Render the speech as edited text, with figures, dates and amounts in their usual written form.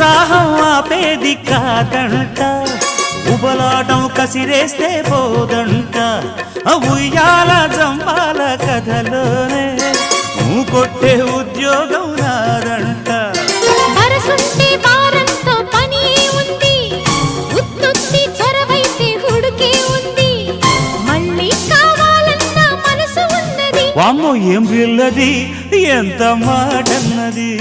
ఉత్సాహం ఆపేది కాదంట, ఉబలాటం కసిరేస్తే పోదంట. ఉయ్యాల జంబాల కథలోనే కొట్టే ఉద్యోగం నాదంట. వరసుంటే వారంతో పని ఉంది, ఉత్తుత్తి చొరవైతే హుడుకే ఉంది. మళ్ళీ కావాలన్న మనసు ఉన్నది. వామ్మో ఏం పిల్లది ఎంత మాటన్నది.